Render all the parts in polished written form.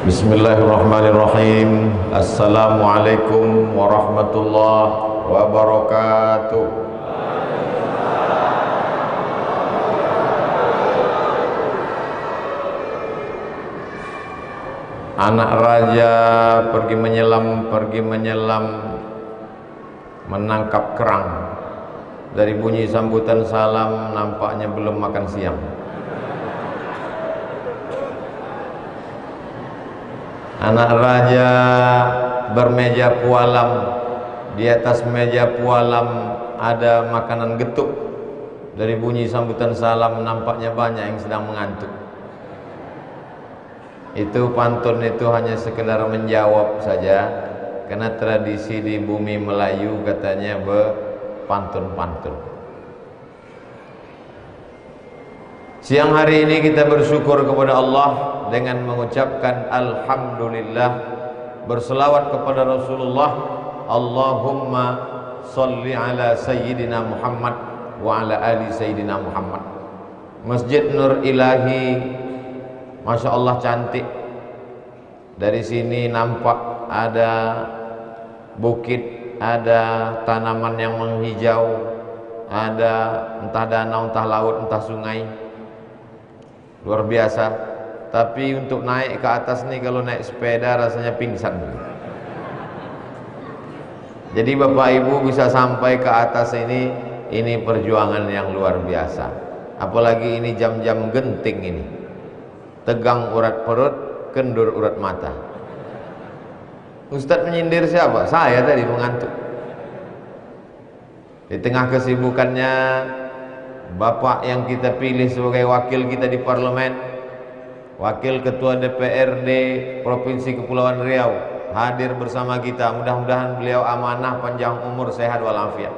Bismillahirrahmanirrahim. Assalamualaikum warahmatullahi wabarakatuh. Anak raja pergi menyelam menangkap kerang. Dari bunyi sambutan salam nampaknya belum makan siang. Anak raja bermeja pualam, di atas meja pualam ada makanan getuk. Dari bunyi sambutan salam nampaknya banyak yang sedang mengantuk. Itu pantun itu hanya sekedar menjawab saja, karena tradisi di bumi Melayu katanya berpantun-pantun. Siang hari ini kita bersyukur kepada Allah dengan mengucapkan Alhamdulillah, berselawat kepada Rasulullah. Allahumma salli ala Sayyidina Muhammad wa ala ali Sayyidina Muhammad. Masjid Nur Ilahi, Masya Allah cantik. Dari sini nampak ada bukit, ada tanaman yang menghijau, ada entah danau, entah laut, entah sungai. Luar biasa. Tapi untuk naik ke atas nih, kalau naik sepeda rasanya pingsan. Jadi Bapak Ibu bisa sampai ke atas ini perjuangan yang luar biasa. Apalagi ini jam-jam genting ini. Tegang urat perut, kendur urat mata. Ustadz menyindir siapa? Saya tadi mengantuk. Di tengah kesibukannya, Bapak yang kita pilih sebagai wakil kita di parlemen, wakil ketua DPRD Provinsi Kepulauan Riau, hadir bersama kita. Mudah-mudahan beliau amanah, panjang umur, sehat walafiat.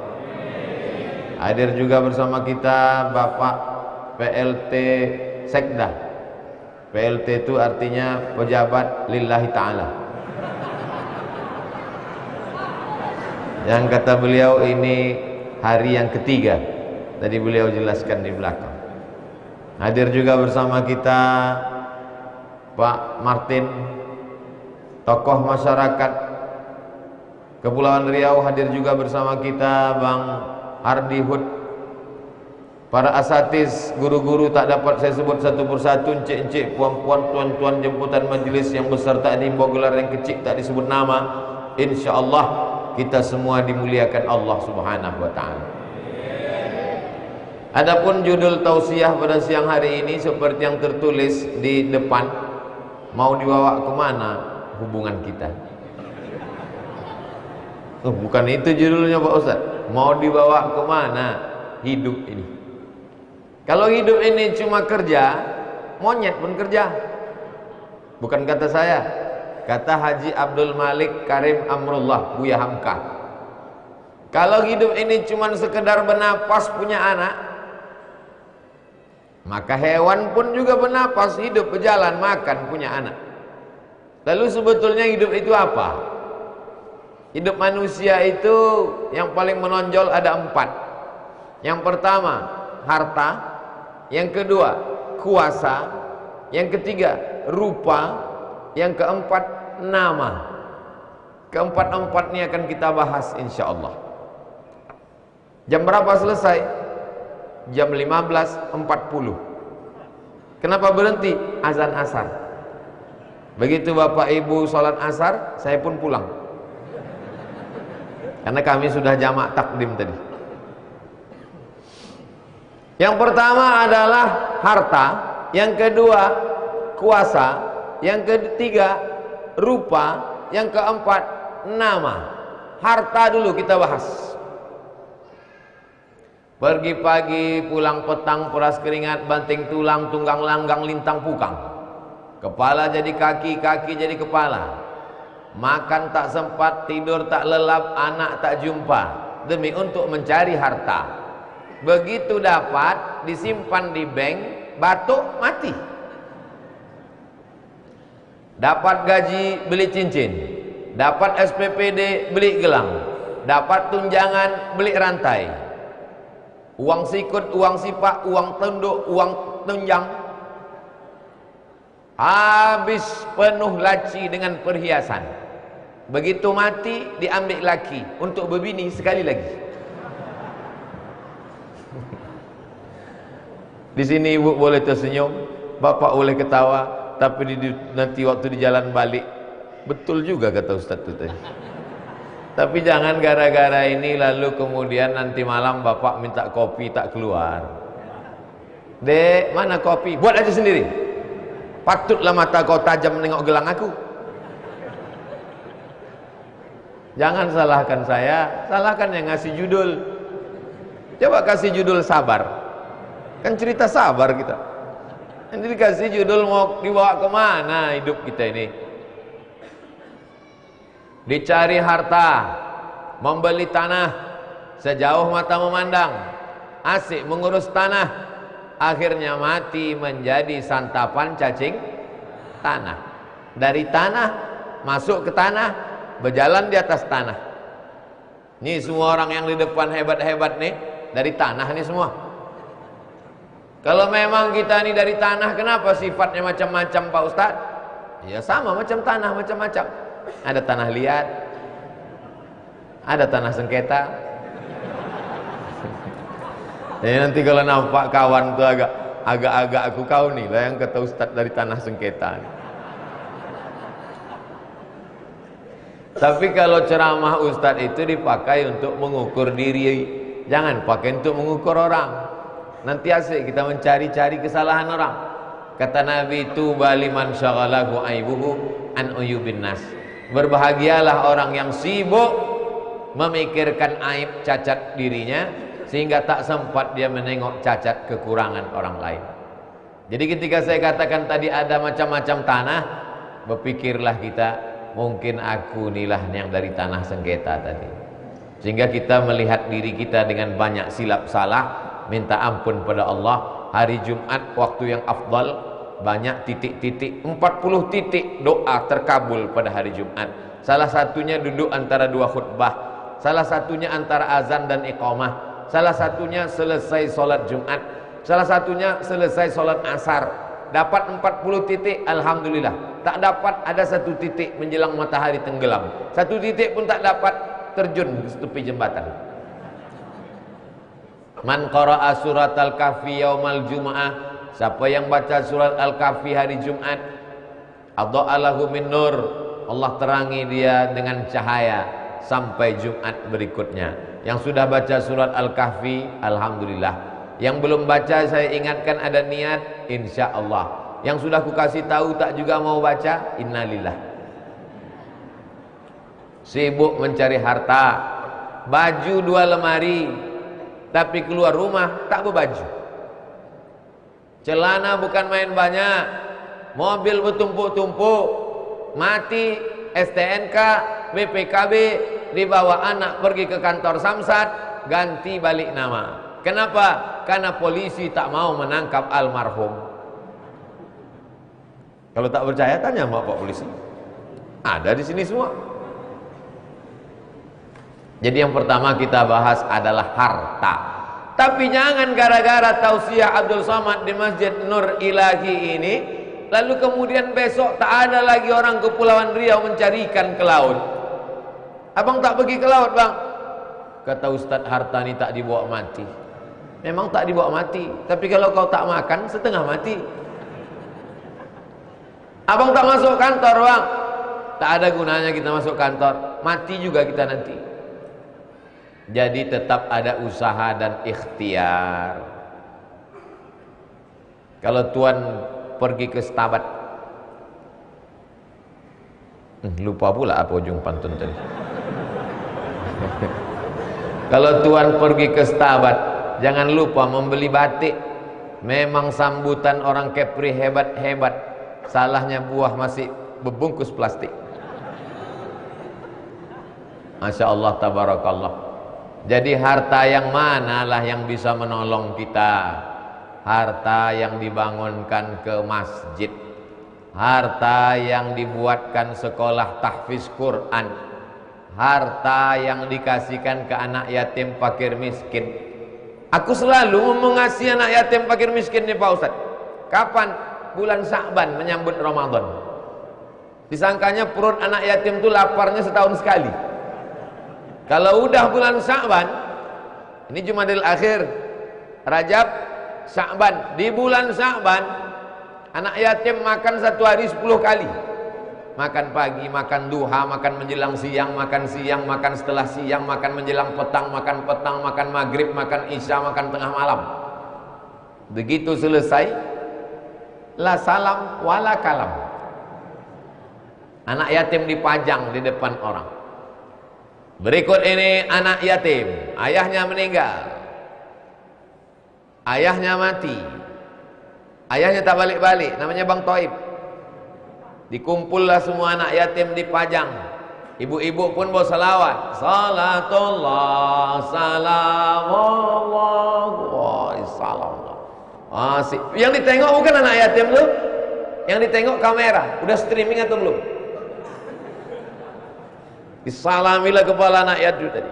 Hadir juga bersama kita Bapak PLT Sekda. PLT itu artinya pejabat lillahi ta'ala. Yang kata beliau ini hari yang ketiga. Tadi beliau jelaskan di belakang. Hadir juga bersama kita Pak Martin, tokoh masyarakat Kepulauan Riau. Hadir juga bersama kita Bang Hardi Hud. Para asatiz, guru-guru tak dapat saya sebut satu persatu, encik-encik, puan-puan, tuan-tuan jemputan majelis yang besar tak diimbau gelar, yang kecil tak disebut nama. Insya Allah kita semua dimuliakan Allah Subhanahu wa ta'ala. Adapun judul tausiah pada siang hari ini seperti yang tertulis di depan, mau dibawa kemana hubungan kita? Bukan itu judulnya Pak Ustaz. Mau dibawa kemana hidup ini? Kalau hidup ini cuma kerja, monyet pun kerja. Bukan kata saya, kata Haji Abdul Malik Karim Amrullah, Buya Hamka. Kalau hidup ini cuma sekedar bernapas punya anak, maka hewan pun juga bernapas, hidup, berjalan, makan, punya anak. Lalu sebetulnya hidup itu apa? Hidup manusia itu yang paling menonjol ada 4. Yang pertama harta, yang kedua kuasa, yang ketiga rupa, yang keempat nama. Keempat-empat ini akan kita bahas insya Allah. Jam berapa selesai? Jam 15.40. Kenapa berhenti? Azan asar. Begitu Bapak Ibu sholat asar, saya pun pulang, karena kami sudah jamak takdim tadi. Yang pertama adalah harta, yang kedua kuasa, yang ketiga rupa, yang keempat nama. Harta dulu kita bahas. Pergi pagi, pulang petang, peras keringat, banting tulang, tunggang langgang, lintang pukang. Kepala jadi kaki, kaki jadi kepala. Makan tak sempat, tidur tak lelap, anak tak jumpa, demi untuk mencari harta. Begitu dapat, disimpan di bank, batuk mati. Dapat gaji, beli cincin. Dapat SPPD, beli gelang. Dapat tunjangan, beli rantai. Uang sikut, uang sipak, uang tunduk, uang tunjang. habis penuh laci dengan perhiasan. Begitu mati diambil laki untuk berbini sekali lagi. Di sini ibu boleh tersenyum, bapak boleh ketawa, tapi nanti waktu di jalan balik betul juga kata Ustaz itu tadi. Tapi jangan gara-gara ini lalu kemudian nanti malam bapak minta kopi tak keluar. Dek, mana kopi? Buat aja sendiri. Patutlah mata kau tajam menengok gelang aku. Jangan salahkan saya, salahkan yang ngasih judul. Coba kasih judul sabar. Kan cerita sabar kita. Nanti dikasih judul mau dibawa kemana hidup kita ini. Dicari harta, membeli tanah, sejauh mata memandang, asik mengurus tanah, akhirnya mati menjadi santapan cacing tanah. Dari tanah masuk ke tanah, berjalan di atas tanah. Ini semua orang yang di depan hebat-hebat nih dari tanah nih semua. Kalau memang kita ini dari tanah, kenapa sifatnya macam-macam Pak Ustadz? Ya sama macam tanah, macam-macam. Ada tanah liat, ada tanah sengketa. Jadi nanti kalau nampak kawan tuh agak aku kau nih lah yang kata Ustadz dari tanah sengketa. Tapi kalau ceramah Ustadz itu dipakai untuk mengukur diri, jangan pakai untuk mengukur orang. Nanti asik kita mencari-cari kesalahan orang. Kata Nabi, tuba liman syaghalahu aibuhu an uyubin nas. Berbahagialah orang yang sibuk memikirkan aib cacat dirinya sehingga tak sempat dia menengok cacat kekurangan orang lain. Jadi ketika saya katakan tadi ada macam-macam tanah, berpikirlah kita, mungkin aku inilah yang dari tanah sengketa tadi. Sehingga kita melihat diri kita dengan banyak silap salah, minta ampun pada Allah. Hari Jumat waktu yang afdal, banyak titik-titik, 40 titik doa terkabul pada hari Jumat. Salah satunya duduk antara dua khutbah, salah satunya antara azan dan iqamah, salah satunya selesai solat Jumat, salah satunya selesai solat asar. Dapat 40 titik, alhamdulillah. Tak dapat, ada satu titik menjelang matahari tenggelam, satu titik pun tak dapat, terjun di tepi jembatan. Man qara'a surat al-kahfi yaumal jum'ah, siapa yang baca surat al-kahfi hari Jumat, adha'alahu min nur, Allah terangi dia dengan cahaya sampai Jumat berikutnya. Yang sudah baca surat al-kahfi, alhamdulillah. Yang belum baca, saya ingatkan ada niat, insya Allah. Yang sudah aku kasih tahu tak juga mau baca, innalillah. Sibuk mencari harta, baju 2 lemari, tapi keluar rumah tak berbaju. Celana bukan main banyak, mobil bertumpuk-tumpuk, mati STNK, BPKB, dibawa anak pergi ke kantor Samsat, ganti balik nama. Kenapa? Karena polisi tak mau menangkap almarhum. Kalau tak percaya tanya sama Pak Polisi. Ada di sini semua. Jadi yang pertama kita bahas adalah harta. Tapi jangan gara-gara tausiah Abdul Somad di Masjid Nur Ilahi ini, lalu kemudian besok tak ada lagi orang Kepulauan Riau mencari ikan ke laut. Abang tak pergi ke laut bang? Kata Ustadz, harta ini tak dibawa mati. Memang tak dibawa mati, tapi kalau kau tak makan setengah mati. Abang tak masuk kantor bang? Tak ada gunanya kita masuk kantor, mati juga kita nanti. Jadi tetap ada usaha dan ikhtiar. Kalau tuan pergi ke Stabat, lupa pula apa ujung pantun tadi. Kalau tuan pergi ke Stabat, jangan lupa membeli batik. Memang sambutan orang Kepri hebat-hebat. Salahnya buah masih berbungkus plastik. Masya Allah, tabarakallah. Jadi harta yang manalah yang bisa menolong kita? Harta yang dibangunkan ke masjid, harta yang dibuatkan sekolah tahfiz Quran, harta yang dikasihkan ke anak yatim fakir miskin. Aku selalu mengasihi anak yatim fakir miskin nih Pak Ustadz. Kapan? bulan Sya'ban menyambut Ramadan. Disangkanya perut anak yatim itu laparnya setahun sekali. Kalau udah bulan Sya'ban, ini Jumadil Akhir, Rajab, Sya'ban. Di bulan Sya'ban, anak yatim makan satu hari 10 kali. Makan pagi, makan duha, makan menjelang siang, makan setelah siang, makan menjelang petang, makan maghrib, makan isya, makan tengah malam. Begitu selesai, la salam wala kalam. Anak yatim dipajang di depan orang. Berikut ini anak yatim, ayahnya meninggal, ayahnya mati, ayahnya tak balik-balik, namanya Bang Toib. Dikumpullah semua anak yatim dipajang. Ibu-ibu pun bawa salawat. Salatullah, salamullah, salamullah. Yang ditengok bukan anak yatim lu, yang ditengok kamera. Udah streaming atau belum? Disalamilah kepala anak yatim tadi.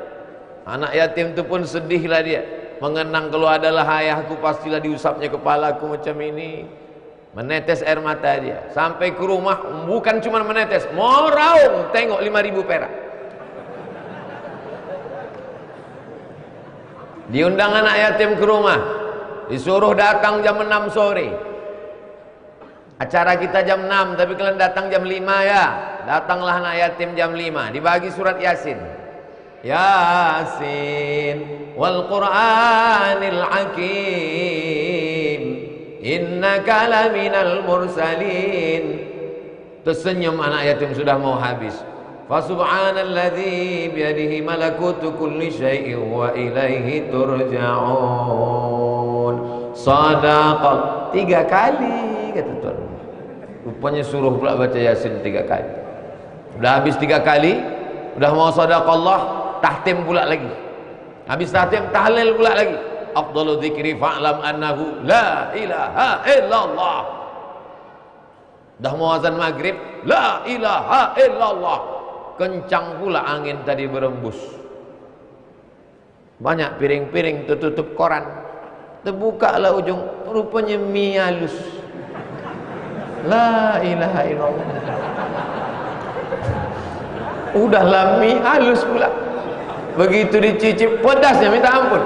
Anak yatim itu pun sedihlah dia, mengenang kalau adalah ayahku pastilah diusapnya kepalaku macam ini. Menetes air mata dia. Sampai ke rumah bukan cuma menetes, mau raung, tengok 5.000 perak. Diundang anak yatim ke rumah, disuruh datang jam 6 sore. Acara kita jam 6, tapi kalian datang jam 5 ya. Datanglah anak yatim jam 5, dibagi surat Yasin. Yasin wal Qur'anil Hakim, innaka laminal mursalin. Tersenyum anak yatim sudah mau habis. Fa subhanalladzi biyadihi malakutu kulli syai'in wa ilaihi turja'un. Shadaqah 3 kali kata Tuhan. Rupanya suruh pula baca Yasin 3 kali. Udah habis 3 kali, udah mau shadaqallah, tahtim pula lagi. Habis tahtim, tahlil pula lagi. Afdalu dzikri fa'lam annahu la ilaha illallah. Dah mau azan maghrib, la ilaha illallah. Kencang pula angin tadi berembus. Banyak piring-piring tertutup koran. Terbukalah ujung, rupanya mie halus. La ilaha illallah. Udahlah mie halus pula. Begitu dicicip, pedasnya minta ampun.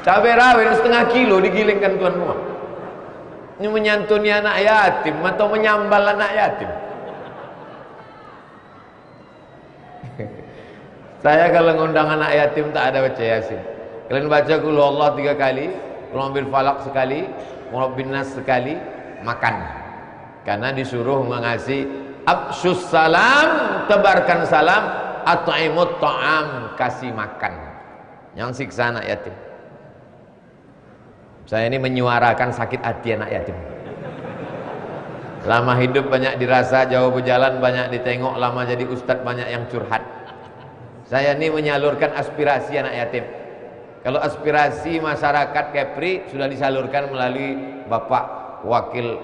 Cabai rawit 1/2 kilo digilingkan tuan rumah. Ini menyantuni anak yatim atau menyambal anak yatim? Saya kalau ngundang anak yatim tak ada baca Yasin. Kalian baca qul Allah 3 kali, qul bil falaq sekali, qul bin nas sekali, makan. Karena disuruh mengasih absyus salam, tebarkan salam, at'imut ta'am, kasih makan. Yang siksa anak yatim. Saya ini menyuarakan sakit hati anak yatim. Lama hidup banyak dirasa, jauh berjalan banyak ditengok, lama jadi ustadz banyak yang curhat. Saya ini menyalurkan aspirasi anak yatim. Kalau aspirasi masyarakat Kepri sudah disalurkan melalui Bapak Wakil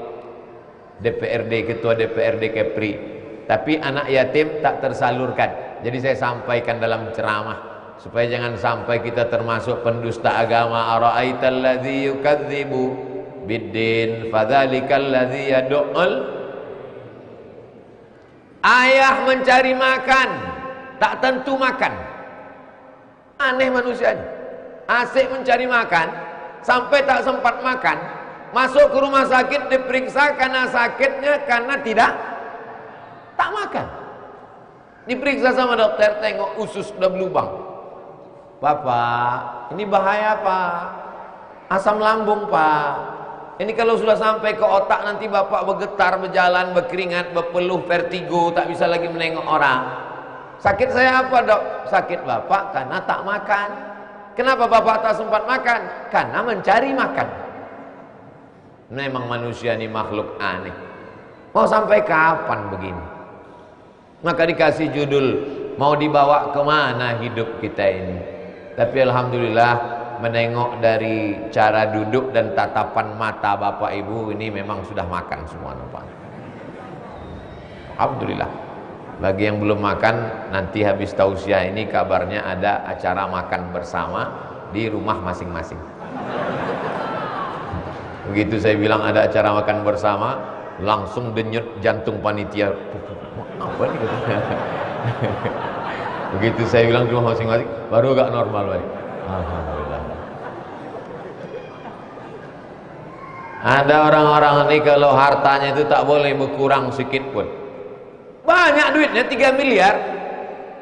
DPRD, Ketua DPRD Kepri. Tapi anak yatim tak tersalurkan. Jadi saya sampaikan dalam ceramah, supaya jangan sampai kita termasuk pendusta agama. Ara'aital ladzi yukadzibu biddin fadzalikal ladzi yad'ul. Ayah mencari makan, tak tentu makan. Aneh manusia ini. Asik mencari makan, sampai tak sempat makan. Masuk ke rumah sakit diperiksa karena sakitnya karena tak makan. Diperiksa sama dokter, tengok usus sudah berlubang. Bapak, ini bahaya Pak. Asam lambung Pak. Ini kalau sudah sampai ke otak nanti Bapak bergetar, berjalan, berkeringat, berpeluh, vertigo, tak bisa lagi menengok orang. Sakit saya apa dok? Sakit Bapak karena tak makan. Kenapa Bapak tak sempat makan? Karena mencari makan. Memang manusia ini makhluk aneh. Mau sampai kapan begini? Maka dikasih judul, mau dibawa kemana hidup kita ini? Tapi alhamdulillah, menengok dari cara duduk dan tatapan mata bapak ibu ini memang sudah makan semua nampak. Alhamdulillah. Bagi yang belum makan, nanti habis tausiah ini kabarnya ada acara makan bersama di rumah masing-masing. Begitu saya bilang ada acara makan bersama, langsung denyut jantung panitia. Apa nih? Begitu saya bilang cuma masing-masing, baru agak normal balik. Alhamdulillah. Ada orang-orang ini kalau hartanya itu tak boleh berkurang sedikit pun. Banyak duitnya 3 miliar,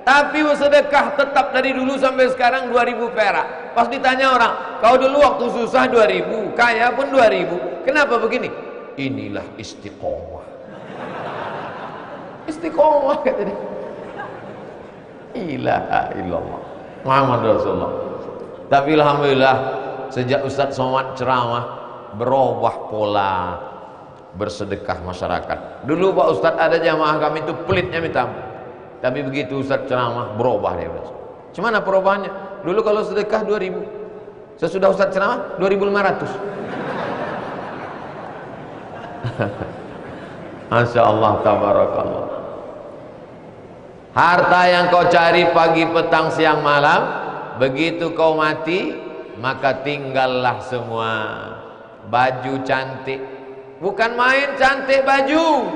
tapi sedekah tetap dari dulu sampai sekarang 2000 perak. Pas ditanya orang, kau dulu waktu susah 2000, kaya pun 2000, kenapa begini? Inilah istiqomah. Istiqomah kata dia. Ilaha illallah Muhammad Rasulullah. Tapi alhamdulillah sejak Ustaz Somad ceramah berubah pola bersedekah masyarakat. Dulu Pak Ustaz ada jamaah kami itu pelitnya minta ampun. Tapi begitu Ustaz ceramah berubah dia. Cuman apa perubahannya? Dulu kalau sedekah 2000, sesudah Ustaz ceramah 2500. Masya Allah, tabarakallah. Harta yang kau cari pagi, petang, siang, malam, begitu kau mati, maka tinggallah semua. Baju cantik, bukan main cantik baju.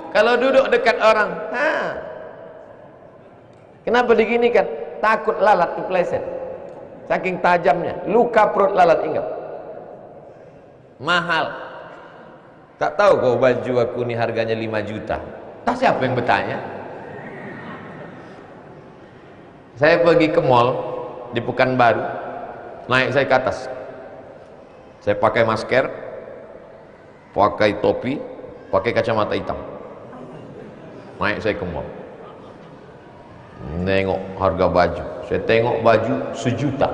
Kalau duduk dekat orang, kenapa diginikan? Takut lalat kepleset, saking tajamnya, luka perut lalat ingat. Mahal. Tak tahu kau baju aku ini harganya 5 juta. Tak siapa yang bertanya. Saya pergi ke mall di Pekanbaru, naik saya ke atas. Saya pakai masker, pakai topi, pakai kacamata hitam. Naik saya ke mall. Nengok harga baju. Saya tengok baju 1 juta.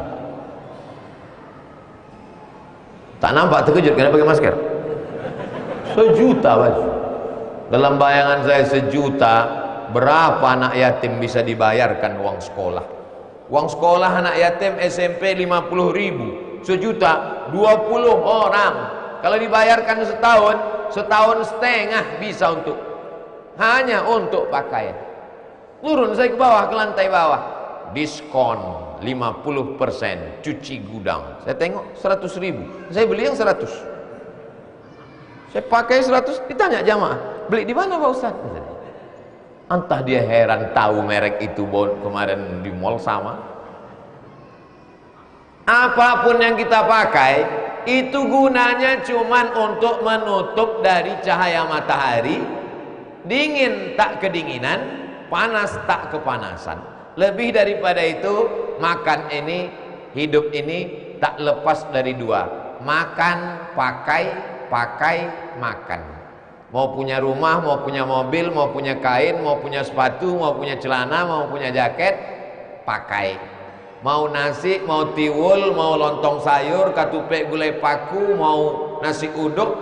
Tak nampak terkejut karena pakai masker. 1 juta baju. Dalam bayangan saya 1 juta, berapa anak yatim bisa dibayarkan uang sekolah? Uang sekolah anak yatim SMP 50.000. 1 juta 20 orang. Kalau dibayarkan setahun setengah bisa untuk hanya untuk pakaian. Turun saya ke bawah, ke lantai bawah, diskon 50%, cuci gudang. Saya tengok 100.000, saya beli yang 100. Saya pakai 100, ditanya jamaah, beli di mana Pak Ustaz? Entah dia heran tahu merek itu kemarin di mall sama. Apapun yang kita pakai itu gunanya cuman untuk menutup dari cahaya matahari, dingin tak kedinginan, panas tak kepanasan. Lebih daripada itu, makan ini, hidup ini tak lepas dari 2, makan, pakai, makan. Mau punya rumah, mau punya mobil, mau punya kain, mau punya sepatu, mau punya celana, mau punya jaket, pakai. Mau nasi, mau tiwul, mau lontong sayur, katupek gulai paku, mau nasi uduk,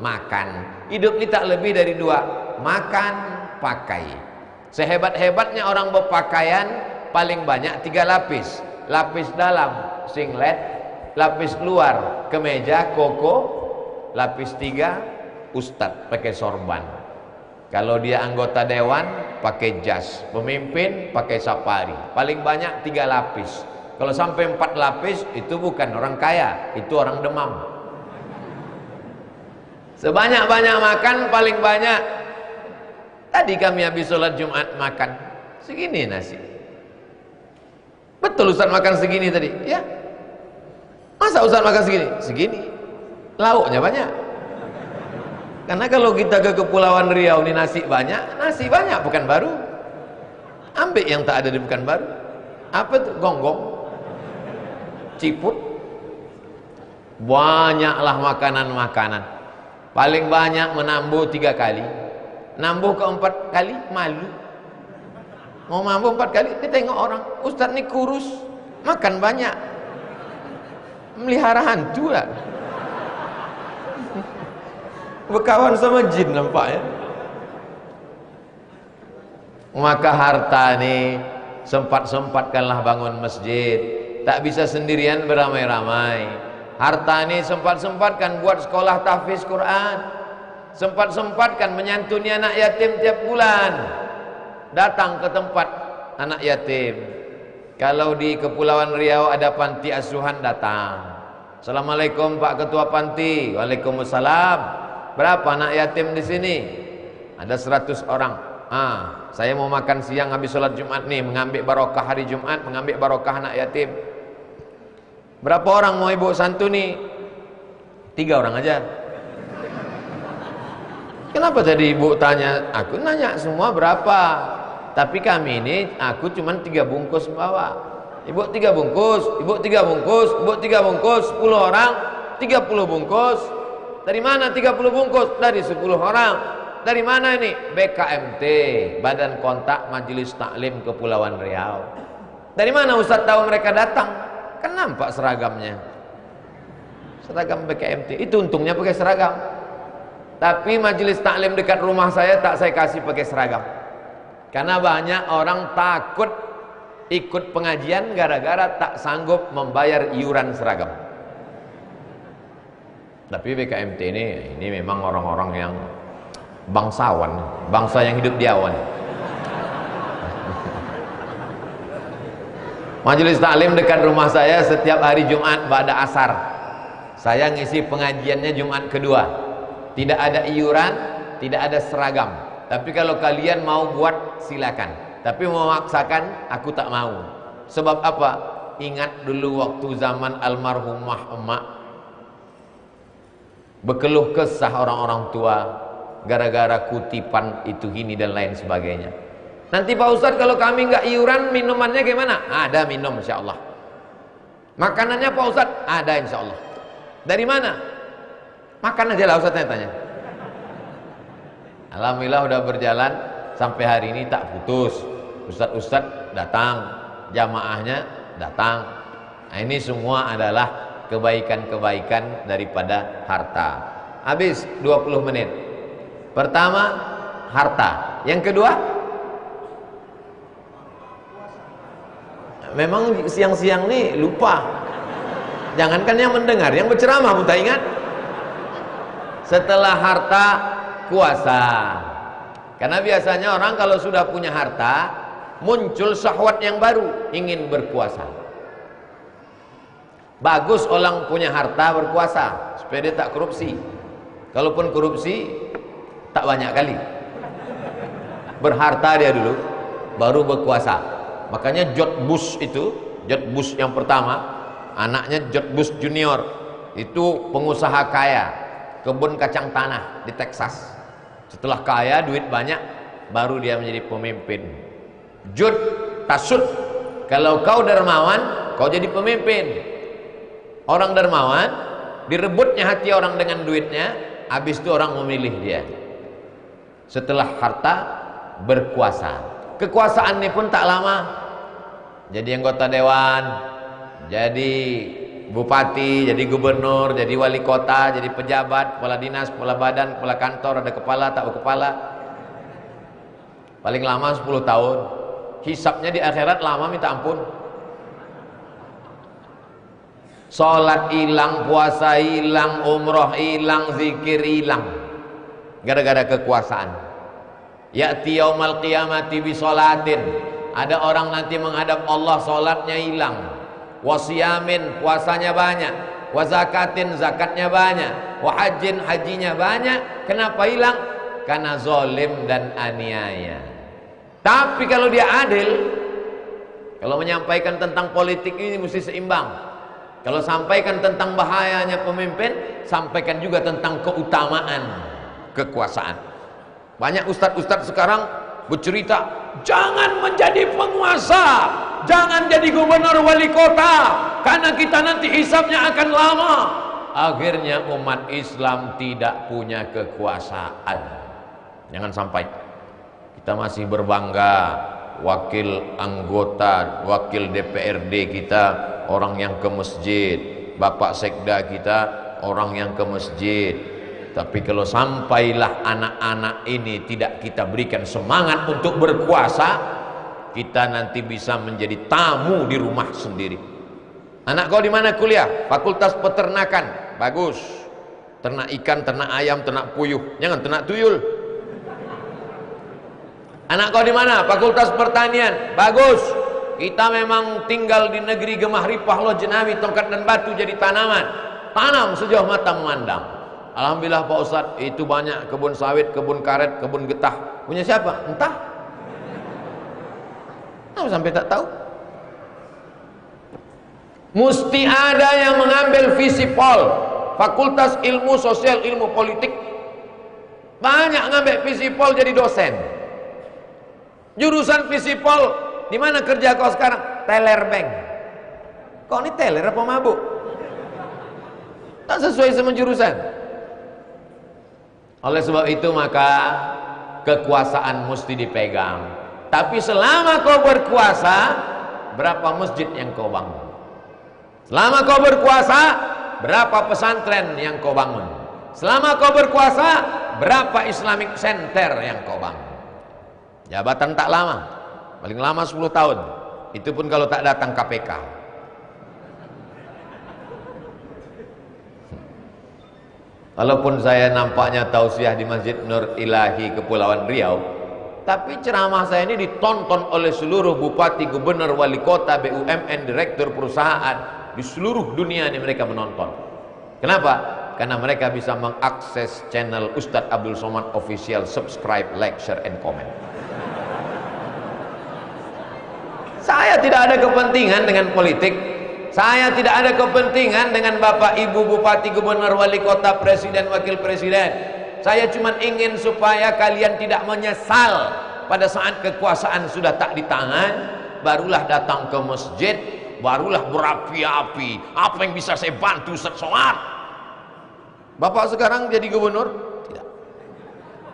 makan. Hidup ini tak lebih dari 2, makan, pakai. Sehebat-hebatnya orang berpakaian, paling banyak 3 lapis. Lapis dalam, singlet. Lapis luar, kemeja, koko. Lapis 3, ustadz, pakai sorban. Kalau dia anggota dewan, pakai jas. Pemimpin, pakai safari. Paling banyak 3 lapis. Kalau sampai 4 lapis, itu bukan orang kaya, itu orang demam. Sebanyak-banyak makan, paling banyak. Tadi kami habis sholat Jumat makan segini nasi. Betul Ustaz makan segini tadi? Ya. Masa Ustaz makan segini? Segini. Lauknya banyak. Karena kalau kita ke Kepulauan Riau ini nasi banyak bukan baru. Ambil yang tak ada di Pekanbaru. Apa itu? Gonggong, ciput. Banyaklah makanan-makanan. Paling banyak menambuh 3 kali. Nambuh ke 4 kali malu. Mau mampu 4 kali, dia tengok orang, Ustaz ini kurus, makan banyak, melihara hantu lah. Berkawan sama jin nampaknya. Maka harta ini sempat-sempatkanlah bangun masjid. Tak bisa sendirian beramai-ramai. Harta ini sempat-sempatkan buat sekolah tahfiz Quran. Sempat-sempatkan menyantuni anak yatim tiap bulan. Datang ke tempat anak yatim. Kalau di Kepulauan Riau ada panti asuhan, datang. Assalamualaikum Pak Ketua Panti. Waalaikumsalam. Berapa anak yatim di sini? Ada 100 orang. Saya mau makan siang habis sholat Jumat nih, mengambil barokah hari Jumat, mengambil barokah anak yatim. Berapa orang mau ibu santuni? 3 orang aja. Kenapa tadi ibu tanya? Aku nanya semua berapa. Tapi kami ini, aku cuma 3 bungkus bawa. Ibu 3 bungkus, ibu 3 bungkus, ibu 3 bungkus, 10 orang, 30 bungkus. Dari mana 30 bungkus? Dari 10 orang. Dari mana ini? BKMT, Badan Kontak Majelis Taklim Kepulauan Riau. Dari mana Ustaz tahu mereka datang? Kan nampak seragamnya. Seragam BKMT. Itu untungnya pakai seragam. Tapi majelis taklim dekat rumah saya tak saya kasih pakai seragam. Karena banyak orang takut ikut pengajian gara-gara tak sanggup membayar iuran seragam. Tapi BKMT ini memang orang-orang yang bangsawan, bangsa yang hidup di awan. Majelis taklim dekat rumah saya setiap hari Jumat ba'da asar. Saya ngisi pengajiannya Jumat kedua. Tidak ada iuran, tidak ada seragam. Tapi kalau kalian mau buat silakan. Tapi memaksakan aku tak mau. Sebab apa? Ingat dulu waktu zaman almarhumah emak berkeluh kesah orang-orang tua gara-gara kutipan itu gini dan lain sebagainya. Nanti Pak Ustadz kalau kami nggak iuran minumannya gimana? Ada minum insya Allah. Makanannya Pak Ustadz? Ada insya Allah. Dari mana? Makan aja lah Ustadz tanya. Alhamdulillah udah berjalan sampai hari ini tak putus. Ustadz datang, jamaahnya datang. Nah, ini semua adalah kebaikan-kebaikan daripada harta. Habis 20 menit. Pertama harta. Yang kedua, memang siang-siang nih lupa. Jangankan yang mendengar, yang berceramah pun tak ingat. Setelah harta, kuasa. Karena biasanya orang kalau sudah punya harta, muncul syahwat yang baru, ingin berkuasa. Bagus orang punya harta berkuasa, supaya dia tak korupsi. Kalaupun korupsi, tak banyak kali. Berharta dia dulu, baru berkuasa. Makanya George Bush itu, George Bush yang pertama, anaknya George Bush Junior, itu pengusaha kaya, kebun kacang tanah di Texas. Setelah kaya, duit banyak, baru dia menjadi pemimpin. Jud tasud, kalau kau dermawan, kau jadi pemimpin. Orang dermawan, direbutnya hati orang dengan duitnya, habis itu orang memilih dia. Setelah harta, berkuasa. Kekuasaan ini pun tak lama. Jadi anggota dewan, jadi bupati, jadi gubernur, jadi wali kota, jadi pejabat, kepala dinas, kepala badan, kepala kantor, ada kepala, tak berkepala. Paling lama 10 tahun. Hisabnya di akhirat lama minta ampun. Salat hilang, puasa hilang, umroh hilang, zikir hilang. Gara-gara kekuasaan. Ya'ti yaumal qiyamati bi sholatin. Ada orang nanti menghadap Allah, salatnya hilang. Wasiyamin, puasanya banyak. Wazakatin, zakatnya banyak. Wahajin, hajinya banyak. Kenapa hilang? Karena zalim dan aniaya. Tapi kalau dia adil, kalau menyampaikan tentang politik ini mesti seimbang. Kalau sampaikan tentang bahayanya pemimpin, sampaikan juga tentang keutamaan kekuasaan. Banyak ustadz-ustadz sekarang bercerita, jangan menjadi penguasa, jangan jadi gubernur wali kota, karena kita nanti hisabnya akan lama. Akhirnya umat Islam tidak punya kekuasaan. Jangan sampai kita masih berbangga wakil anggota, wakil DPRD kita orang yang ke masjid, bapak sekda kita orang yang ke masjid. Tapi kalau sampailah anak-anak ini tidak kita berikan semangat untuk berkuasa, kita nanti bisa menjadi tamu di rumah sendiri. Anak kau di mana kuliah? Fakultas Peternakan. Bagus. Ternak ikan, ternak ayam, ternak puyuh. Jangan ternak tuyul. Anak kau di mana? Fakultas Pertanian. Bagus. Kita memang tinggal di negeri gemah ripah loh jenawi, tongkat dan batu jadi tanaman. tanam sejauh mata memandang. Alhamdulillah Pak Ustadz, itu banyak kebun sawit, kebun karet, kebun getah. Punya siapa? Entah. Sampai tak tahu. Mesti ada yang mengambil Visipol, Fakultas Ilmu Sosial Ilmu Politik. Banyak ngambil Visipol jadi dosen. Jurusan Visipol, di mana kerja kau sekarang? Teller bank. Kau ini teller apa mabuk? Tak sesuai sama jurusan. Oleh sebab itu maka kekuasaan mesti dipegang. Tapi selama kau berkuasa, berapa masjid yang kau bangun? Selama kau berkuasa, berapa pesantren yang kau bangun? Selama kau berkuasa, berapa Islamic Center yang kau bangun? Jabatan tak lama, paling lama 10 tahun. Itu pun kalau tak datang KPK. Walaupun saya nampaknya tausiah di Masjid Nur Ilahi Kepulauan Riau, tapi ceramah saya ini ditonton oleh seluruh bupati, gubernur, wali kota, BUMN, direktur perusahaan di seluruh dunia ini. Mereka menonton. Kenapa? Karena mereka bisa mengakses channel Ustadz Abdul Somad Official. Subscribe, like, share, and comment. Saya tidak ada kepentingan dengan politik. Saya tidak ada kepentingan dengan bapak, ibu, bupati, gubernur, wali kota, presiden, wakil presiden. Saya cuma ingin supaya kalian tidak menyesal pada saat kekuasaan sudah tak di tangan, barulah datang ke masjid, barulah berapi-api. Apa yang bisa saya bantu Ustaz Somad? Bapak sekarang jadi gubernur? Tidak.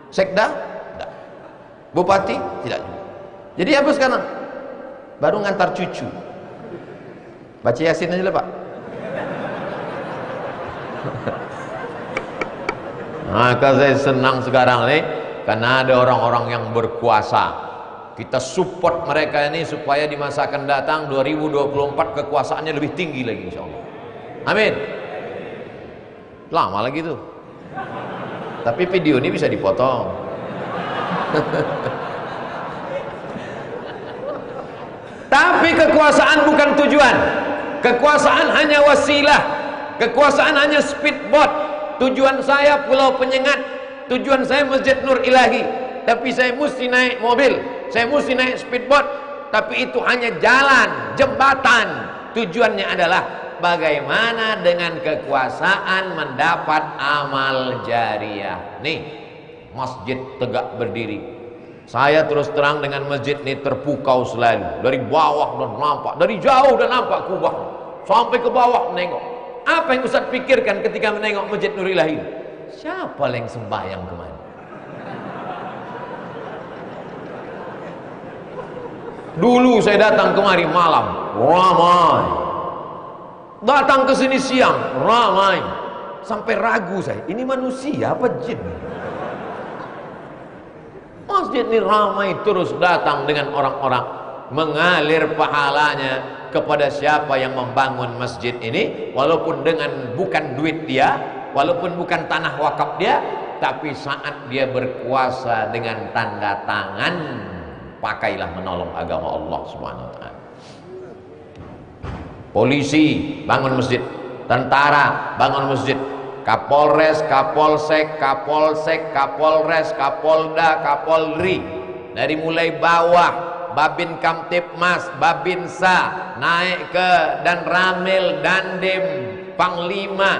Sekda? Tidak. Bupati? Tidak juga. Jadi apa sekarang? Baru ngantar cucu. Baca Yasin aja lah Pak. Maka saya senang sekarang nih, karena ada orang-orang yang berkuasa. Kita support mereka ini supaya di masa akan datang 2024 kekuasaannya lebih tinggi lagi, insya Allah. Amin. Lama lagi tuh. Tapi video ini bisa dipotong. Tapi kekuasaan bukan tujuan. Kekuasaan hanya wasilah. Kekuasaan hanya speedboat. Tujuan saya Pulau Penyengat, tujuan saya Masjid Nur Ilahi. Tapi saya mesti naik mobil, saya mesti naik speedboat. Tapi itu hanya jalan, jembatan. Tujuannya adalah bagaimana dengan kekuasaan mendapat amal jariah. Nih, masjid tegak berdiri. Saya terus terang dengan masjid ini terpukau selalu. Dari bawah dan nampak, dari jauh dan nampak kubah, sampai ke bawah menengok. Apa yang Ustaz pikirkan ketika menengok Masjid Nur Ilahi? Siapa yang sembahyang kemana? Dulu saya datang kemari malam, ramai. Datang ke sini siang, ramai. Sampai ragu saya, ini manusia apa jin? Masjid ini ramai terus datang dengan orang-orang, mengalir pahalanya kepada siapa yang membangun masjid ini, walaupun dengan bukan duit dia, walaupun bukan tanah wakaf dia, tapi saat dia berkuasa dengan tanda tangan, pakailah menolong agama Allah Subhanahu wa taala. Polisi bangun masjid, tentara bangun masjid, Kapolres, Kapolsek, Kapolsek, Kapolres, Kapolda, Kapolri, dari mulai bawah, Babin Kamtipmas, Babinsa, naik ke dan Ramil, Dandim, Panglima,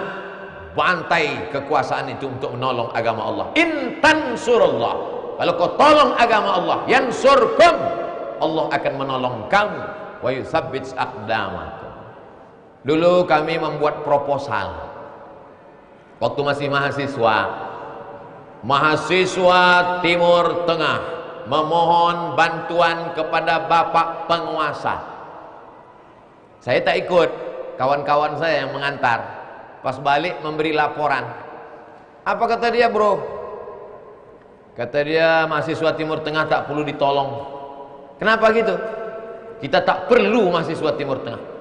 bantai kekuasaan itu untuk menolong agama Allah. Intan surullah, kalau kau tolong agama Allah, yansurkum, Allah akan menolong kamu. Wa yutsabbits aqdamakum. Dulu kami membuat proposal. Waktu masih mahasiswa Timur Tengah memohon bantuan kepada Bapak penguasa. Saya tak ikut, kawan-kawan saya yang mengantar. Pas balik memberi laporan. Apa kata dia, bro? Kata dia, mahasiswa Timur Tengah tak perlu ditolong. Kenapa gitu? Kita tak perlu mahasiswa Timur Tengah.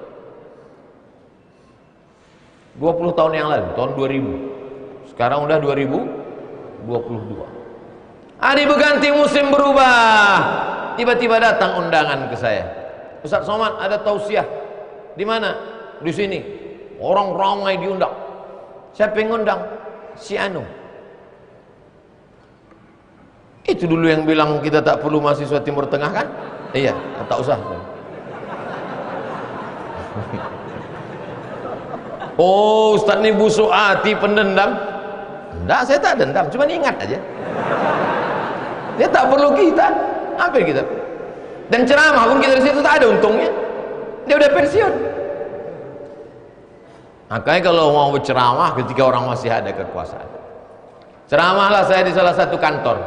20 tahun yang lalu, tahun 2000. Sekarang udah 2022. Hari berganti musim berubah. Tiba-tiba datang undangan ke saya. Ustaz Somad ada tausiah. Di mana? Di sini. Orang ramai diundang. Siapa yang ngundang? Si Anu. Itu dulu yang bilang kita tak perlu mahasiswa Timur Tengah kan? Iya, tak usah. Oh, Ustaz ini busuk hati, pendendam. Enggak, saya tak dendam, cuma ingat aja. Dia tak perlu kita. Apa yang kita? Dan ceramah pun kita di situ tak ada untungnya. Dia udah pensiun. Makanya kalau mau berceramah ketika orang masih ada kekuasaan. Ceramahlah saya di salah satu kantor.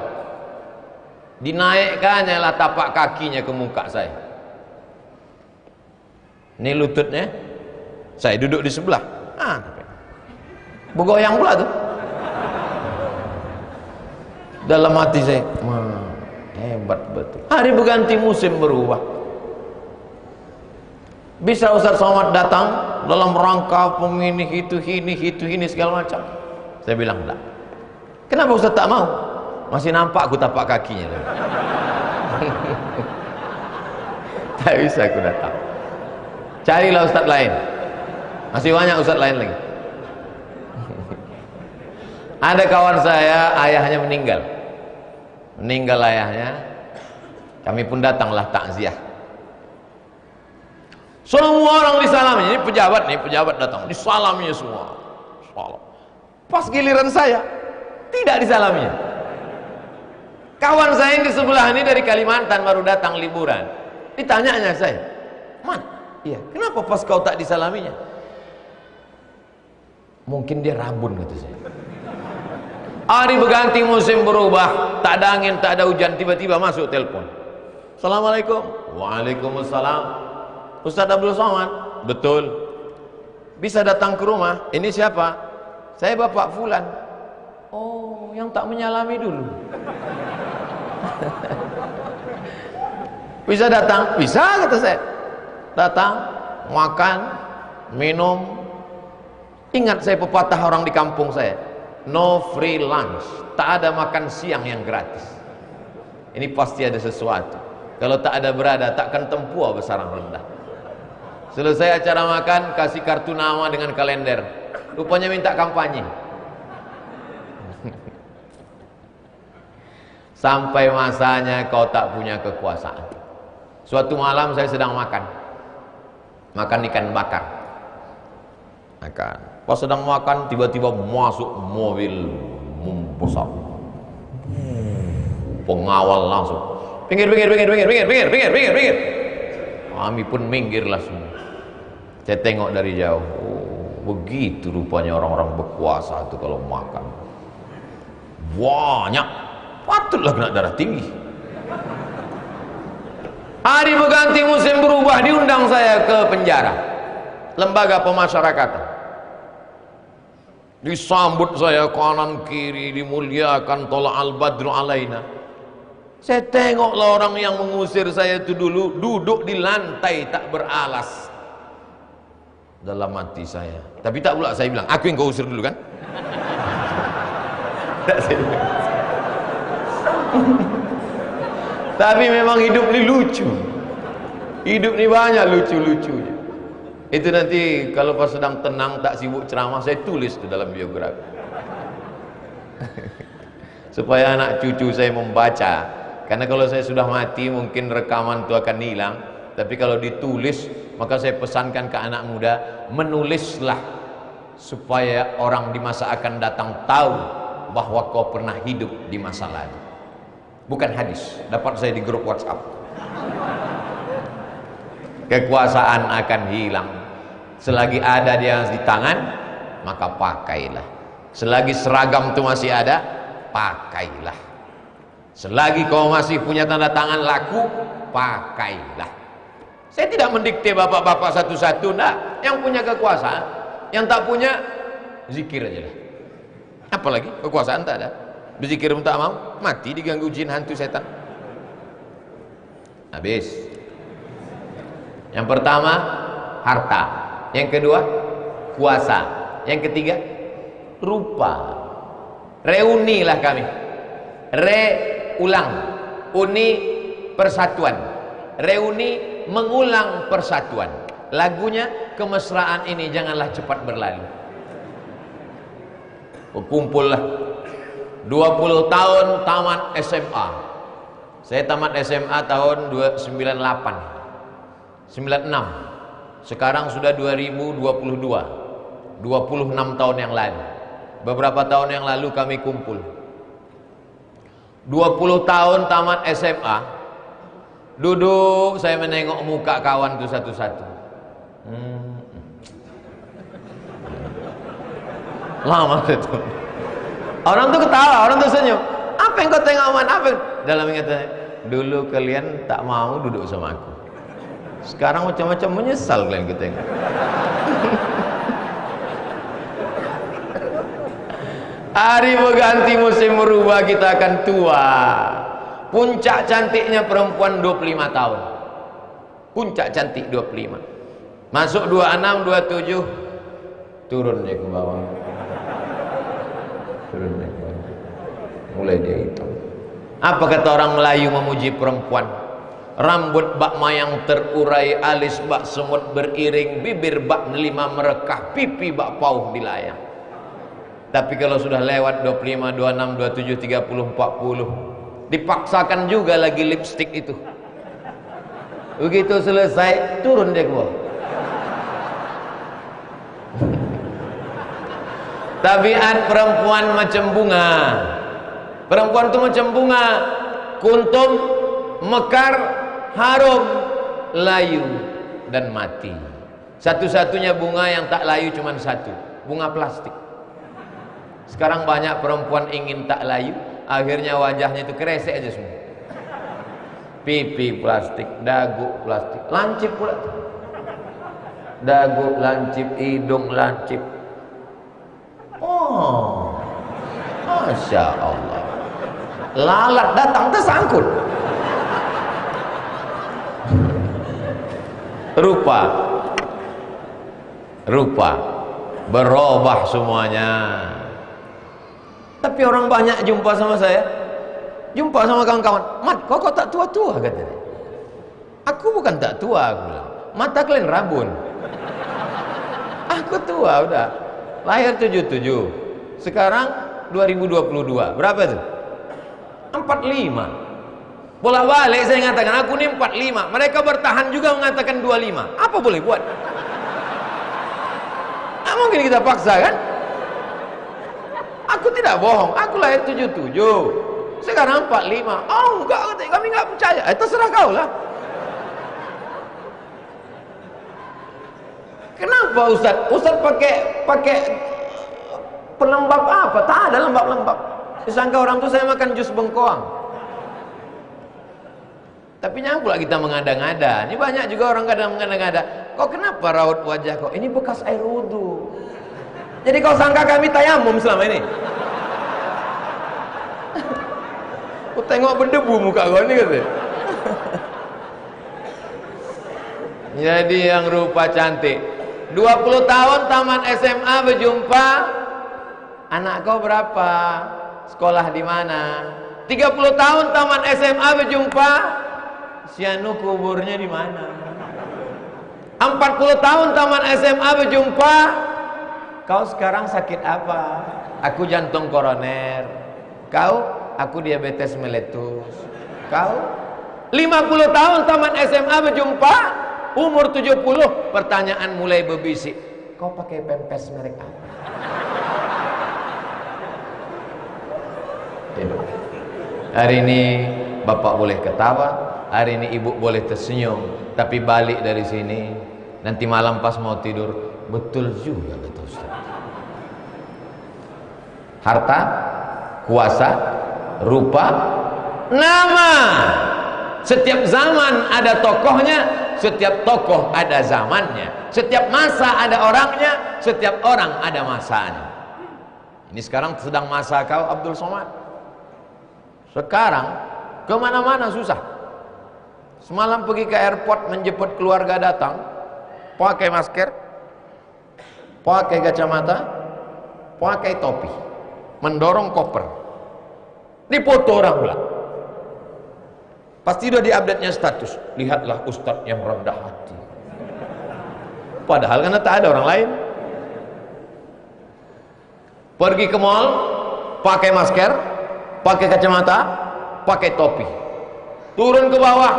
Dinaikkannya lah tapak kakinya ke muka saya. Ini lututnya. Saya duduk di sebelah. Bergoyang pula tuh. Dalam hati saya, hebat betul. Hari berganti musim berubah. Bisa Ustaz Somad datang dalam rangka pemilih itu ini segala macam. Saya bilang enggak. Kenapa Ustaz tak mau? Masih nampak aku tapak kakinya. Tak bisa aku datang. Carilah Ustaz lain. Masih banyak Ustaz lain lagi. Ada kawan saya, ayahnya meninggal. Meninggal ayahnya. Kami pun datanglah takziah. Semua orang disalami. Ini pejabat datang, disalaminya semua. Salam. Pas giliran saya, tidak disalaminya. Kawan saya yang di sebelah ini dari Kalimantan baru datang liburan. Ditanyanya saya, "Man, iya, kenapa pas kau tak disalaminya?" Mungkin dia rabun, kata saya. Hari berganti musim berubah, tak ada angin, tak ada hujan, tiba-tiba masuk telepon. Assalamualaikum. Waalaikumsalam. Ustaz Abdul Somad. Betul. Bisa datang ke rumah? Ini siapa? Saya Bapak Fulan. Oh, yang tak menyalami dulu. Bisa datang? Bisa, kata saya. Datang, makan, minum. Ingat saya pepatah orang di kampung saya. No free lunch. Tak ada makan siang yang gratis. Ini pasti ada sesuatu. Kalau tak ada berada, takkan tempuh besaran rendah. Selesai acara makan, kasih kartu nama dengan kalender. Rupanya minta kampanye. Sampai masanya kau tak punya kekuasaan. Suatu malam saya sedang makan ikan bakar. Pas sedang makan, tiba-tiba masuk mobil besar. Pengawal langsung, pinggir. Kami pun minggirlah semua. Saya tengok dari jauh. Oh, begitu rupanya orang-orang berkuasa itu kalau makan. Banyak, patutlah kena darah tinggi. Hari berganti musim berubah, diundang saya ke penjara, lembaga pemasyarakatan. Disambut saya kanan kiri, dimuliakan, tola'al badru alaina. Saya tengoklah orang yang mengusir saya itu dulu duduk di lantai tak beralas. Dalam hati saya, tapi tak pula saya bilang, aku yang kau usir dulu kan? Tak, saya bilang. Tapi memang hidup ini lucu. Hidup ini banyak lucu-lucunya. Itu nanti kalau pas sedang tenang tak sibuk ceramah, saya tulis itu dalam biografi. Supaya anak cucu saya membaca. Karena kalau saya sudah mati mungkin rekaman itu akan hilang. Tapi kalau ditulis, maka saya pesankan ke anak muda, menulislah supaya orang di masa akan datang tahu bahwa kau pernah hidup di masa lalu. Bukan hadis, dapat saya di grup WhatsApp. Kekuasaan akan hilang. Selagi ada dia di tangan, maka pakailah. Selagi seragam itu masih ada, pakailah. Selagi kau masih punya tanda tangan laku, pakailah. Saya tidak mendikte bapak-bapak satu-satu, enggak. Yang punya kekuasaan, yang tak punya, zikir aja lah. Apalagi kekuasaan tak ada, berzikir pun tak mau, mati diganggu jin, hantu, setan. Habis. Yang pertama, harta. Yang kedua, kuasa. Yang ketiga, rupa. Reunilah kami. Ulang. Uni, persatuan. Reuni, mengulang persatuan. Lagunya, kemesraan ini janganlah cepat berlalu. Kumpul lah 20 tahun tamat SMA. Saya tamat SMA tahun 98 96. Sekarang sudah 2022, 26 tahun yang lalu. Beberapa tahun yang lalu kami kumpul 20 tahun tamat SMA. Duduk saya menengok muka kawan itu satu-satu. Lama itu. Orang tuh ketawa, orang tuh senyum. Apa yang kau tengok Man? Apa? Dalam ingatannya, dulu kalian tak mau duduk sama aku. Sekarang macam-macam menyesal kalian ketengok. Hari berganti, musim berubah, kita akan tua. Puncak cantiknya perempuan 25 tahun. Puncak cantik 25. Masuk 26, 27, turun dia ke bawah. Turun dia ke bawah. Mulai dia hitam. Apa kata orang Melayu memuji perempuan? Rambut bak mayang terurai, alis bak semut beriring, bibir bak nelima merekah, pipi bak pauh dilayang. Tapi kalau sudah lewat 25, 26, 27, 30, 40, dipaksakan juga lagi lipstik itu. Begitu selesai, turun dia ke bawah. Tabiat perempuan macam bunga. Perempuan itu macam bunga, kuntum, mekar, harum, layu, dan mati. Satu-satunya bunga yang tak layu cuma satu, bunga plastik. Sekarang banyak perempuan ingin tak layu, akhirnya wajahnya itu kresek aja semua. Pipi plastik, dagu plastik, lancip pula. Dagu lancip, hidung lancip. Oh, Masya Allah. Lalat datang tersangkut. Rupa berubah semuanya. Tapi orang banyak jumpa sama saya, jumpa sama kawan-kawan, Mat, kok tak tua-tua katanya. Aku bukan tak tua, aku bilang. Mata kalian rabun. Aku tua udah. Lahir 77. Sekarang 2022. Berapa itu? 45. Bolak-balik saya mengatakan aku ini 45. Mereka bertahan juga mengatakan 25. Apa boleh buat? Nah, mungkin kita paksa kan? Aku tidak bohong. Aku lahir 77. Sekarang 45. Oh enggak, kami enggak percaya. Terserah kau lah. Kenapa Ustaz? Ustaz pakai pelembab apa? Tak ada lembab-lembab. Disangka orang tuh saya makan jus bengkoang. Tapi nyangkut lah kita mengada-ngada. Ini banyak juga orang kadang mengada-ngada. Kok kenapa raut wajah kau? Ini bekas air wudu. Jadi kau sangka kami tayamum selama ini? Aku tengok berdebu muka kau ini katanya. Jadi yang rupa cantik 20 tahun taman SMA berjumpa. Anak kau berapa? Sekolah di mana? 30 tahun taman SMA berjumpa. Sianu kuburnya di mana? 40 tahun taman SMA berjumpa. Kau sekarang sakit apa? Aku jantung koroner. Kau? Aku diabetes meletus. Kau? 50 tahun taman SMA berjumpa. Umur 70, pertanyaan mulai berbisik. Kau pakai pempes merek apa? Hari ini bapak boleh ketawa, hari ini ibu boleh tersenyum, tapi balik dari sini nanti malam pas mau tidur, betul juga kata Ustaz. Harta, kuasa, rupa, nama. Setiap zaman ada tokohnya, setiap tokoh ada zamannya, setiap masa ada orangnya, setiap orang ada masanya. Ini sekarang sedang masa kau Abdul Somad. Sekarang kemana-mana susah. Semalam pergi ke airport menjemput keluarga datang, pakai masker, pakai kacamata, pakai topi, mendorong koper, dipoto orang pula. Pasti udah diupdate-nya status. Lihatlah ustadz yang rendah hati. Padahal karena tak ada orang lain. Pergi ke mall, pakai masker, pakai kacamata, pakai topi. Turun ke bawah,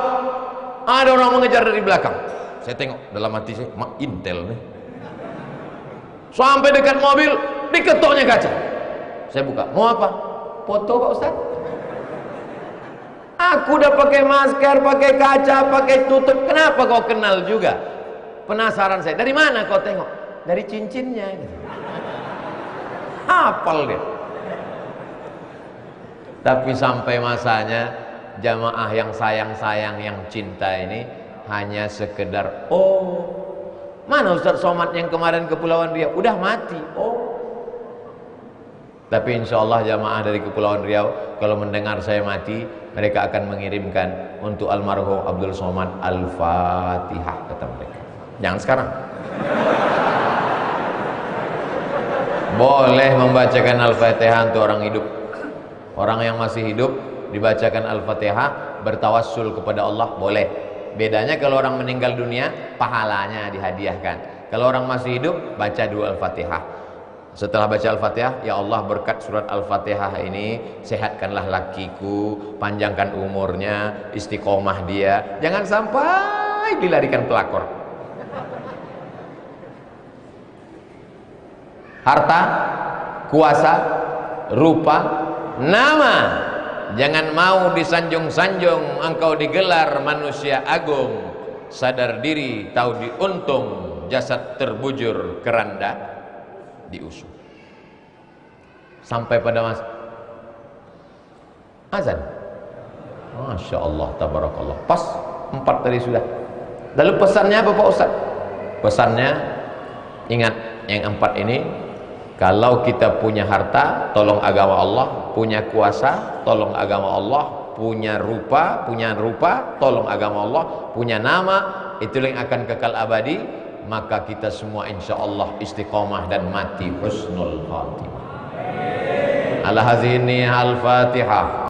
ada orang mengejar dari belakang. Saya tengok dalam hati saya, mak intel nih. Sampai dekat mobil, diketoknya kaca. Saya buka, mau apa? Foto Pak Ustaz. Aku udah pakai masker, pakai kaca, pakai tutup. Kenapa kau kenal juga? Penasaran saya. Dari mana kau tengok? Dari cincinnya. Hafal dia. Tapi sampai masanya jamaah yang sayang-sayang, yang cinta ini hanya sekedar, oh, mana Ustaz Somad yang kemarin ke Kepulauan Riau? Udah mati. Oh. Tapi insya Allah jamaah dari Kepulauan Riau, kalau mendengar saya mati, mereka akan mengirimkan untuk almarhum Abdul Somad Al-Fatihah, kata mereka. Jangan sekarang. Boleh membacakan Al-Fatihah untuk orang hidup. Orang yang masih hidup dibacakan Al-Fatihah, bertawassul kepada Allah, boleh. Bedanya kalau orang meninggal dunia, pahalanya dihadiahkan. Kalau orang masih hidup, baca dulu Al-Fatihah. Setelah baca Al-Fatihah, ya Allah berkat surat Al-Fatihah ini, sehatkanlah lakiku, panjangkan umurnya, istiqomah dia, jangan sampai dilarikan pelakor. Harta, kuasa, rupa, nama, jangan mau disanjung-sanjung, engkau digelar manusia agung. Sadar diri, tahu diuntung, jasad terbujur, keranda diusung. Sampai pada mas azan. Masya Allah, tabarakallah. Pas 4 tadi sudah. Lalu pesannya apa Pak Ustaz? Pesannya, ingat yang 4 ini. Kalau kita punya harta, tolong agama Allah. Punya kuasa, tolong agama Allah. Punya rupa, tolong agama Allah. Punya nama, itu yang akan kekal abadi. Maka kita semua insya Allah istiqomah dan mati husnul khatimah. Al-Hazini Al-Fatihah.